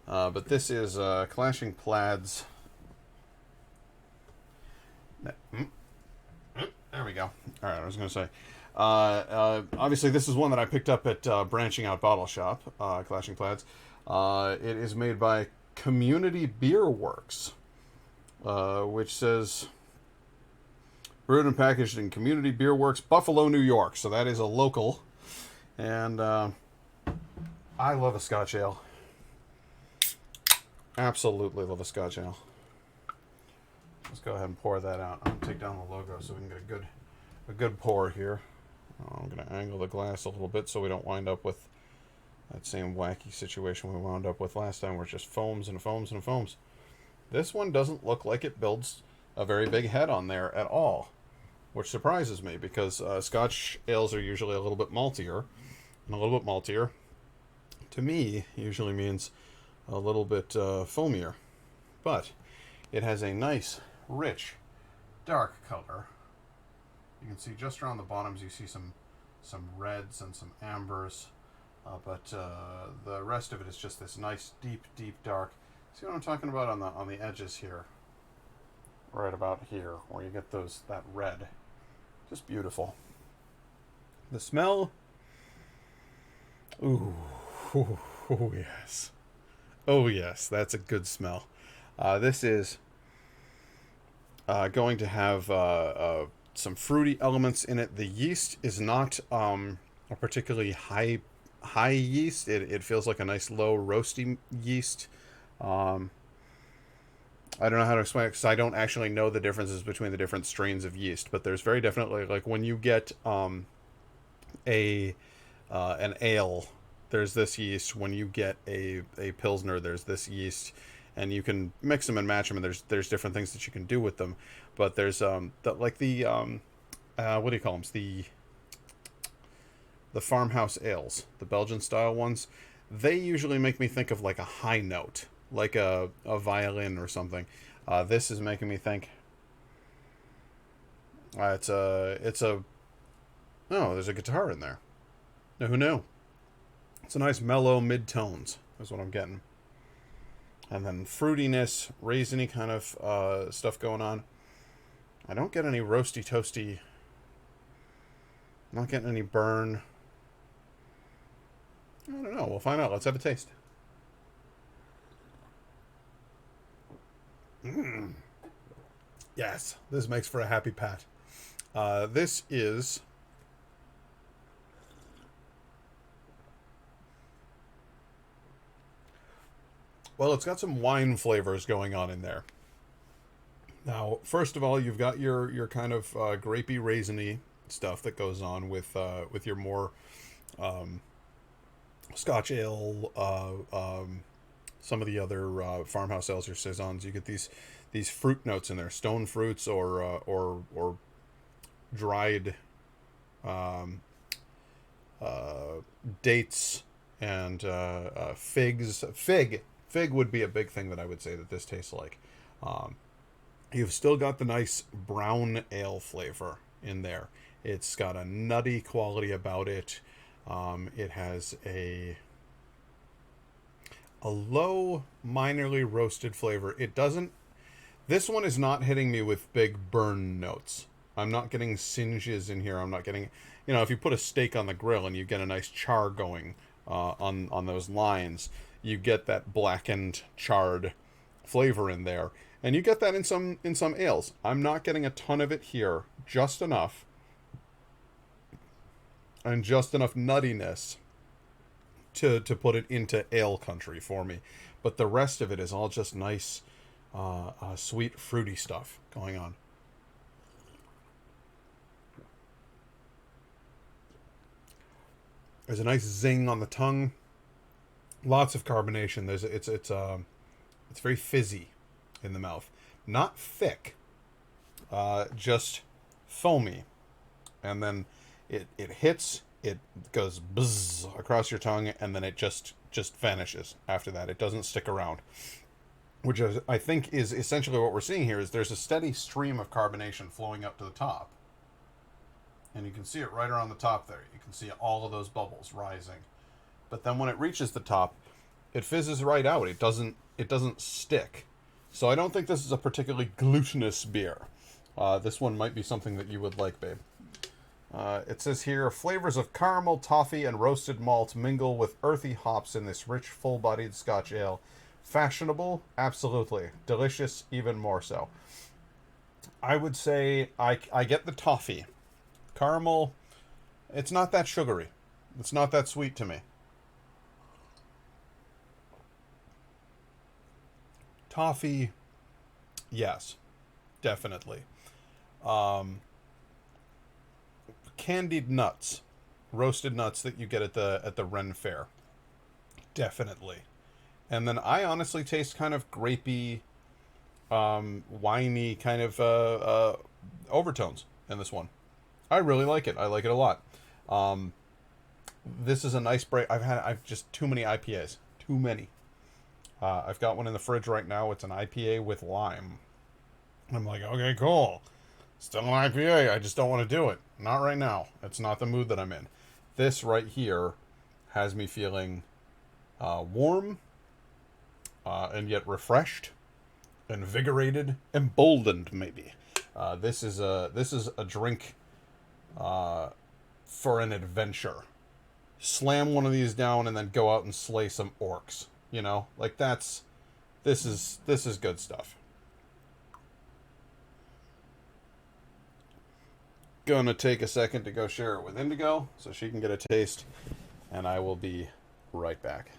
But this is Clashing Plaids. There we go. All right, I was going to say. Obviously, this is one that I picked up at Branching Out Bottle Shop, Clashing Plaids. It is made by Community Beer Works, which says brewed and packaged in Community Beer Works, Buffalo, New York. So that is a local. And I love a Scotch ale. Absolutely love a Scotch ale. Let's go ahead and pour that out. I'm gonna take down the logo so we can get a good pour here. I'm gonna angle the glass a little bit so we don't wind up with that same wacky situation we wound up with last time, where it just foams and foams and foams. This one doesn't look like it builds a very big head on there at all, which surprises me because Scotch ales are usually a little bit maltier, and a little bit maltier, to me, usually means a little bit foamier. But it has a nice, rich, dark color. You can see just around the bottoms you see some reds and some ambers, but the rest of it is just this nice, deep, deep dark. See what I'm talking about on the edges here? Right about here, where you get that red. Just beautiful. The smell. Ooh, oh yes. Oh yes, that's a good smell. This is going to have some fruity elements in it. The yeast is not a particularly high yeast. It feels like a nice low roasty yeast. I don't know how to explain it because I don't actually know the differences between the different strains of yeast. But there's very definitely, like, when you get an ale, there's this yeast. When you get a pilsner, there's this yeast, and you can mix them and match them, and there's different things that you can do with them. But there's what do you call them? The farmhouse ales, the Belgian style ones. They usually make me think of like a high note, like a violin or something. This is making me think. It's a. Oh, there's a guitar in there. Now, who knew? It's a nice mellow mid tones. Is what I'm getting. And then fruitiness, raisiny kind of stuff going on. I don't get any roasty toasty. I'm not getting any burn. I don't know. We'll find out. Let's have a taste. Yes, this makes for a happy pat. This is. Well, it's got some wine flavors going on in there. Now, first of all, you've got your kind of grapey, raisiny stuff that goes on with your more Scotch ale, some of the other farmhouse ales or saisons. You get these fruit notes in there, stone fruits or dried um, dates and figs. Fig would be a big thing that I would say that this tastes like. You've still got the nice brown ale flavor in there. It's got a nutty quality about it. It has a low, minorly roasted flavor. It doesn't. This one is not hitting me with big burn notes. I'm not getting singes in here. I'm not getting. If you put a steak on the grill and you get a nice char going on those lines, you get that blackened, charred flavor in there, and you get that in some ales. I'm not getting a ton of it here, just enough, and just enough nuttiness to put it into ale country for me. But the rest of it is all just nice, sweet, fruity stuff going on. There's a nice zing on the tongue. Lots of carbonation. It's very fizzy in the mouth. Not thick, just foamy. And then it hits, it goes buzz across your tongue, and then it just vanishes after that. It doesn't stick around. Which I think is essentially what we're seeing here. Is there's a steady stream of carbonation flowing up to the top. And you can see it right around the top there. You can see all of those bubbles rising. But then when it reaches the top, It fizzes right out. It doesn't stick. So I don't think this is a particularly glutinous beer. This one might be something that you would like, babe. It says here, flavors of caramel, toffee, and roasted malt mingle with earthy hops in this rich, full-bodied Scotch ale. Fashionable? Absolutely. Delicious? Even more so. I would say I get the toffee. Caramel, it's not that sugary. It's not that sweet to me. Toffee, yes, definitely. Um, Candied nuts, roasted nuts that you get at the Ren Fair, definitely. And then I honestly taste kind of grapey, winey kind of overtones in this one. I really like it. I like it a lot. Um, this is a nice break. I've just too many IPAs. Too many. I've got one in the fridge right now. It's an IPA with lime. I'm like, okay, cool. Still an IPA. I just don't want to do it. Not right now. It's not the mood that I'm in. This right here has me feeling warm and yet refreshed, invigorated, emboldened. Maybe this is a drink for an adventure. Slam one of these down and then go out and slay some orcs. You know, like this is good stuff. Gonna take a second to go share it with Indigo so she can get a taste, and I will be right back.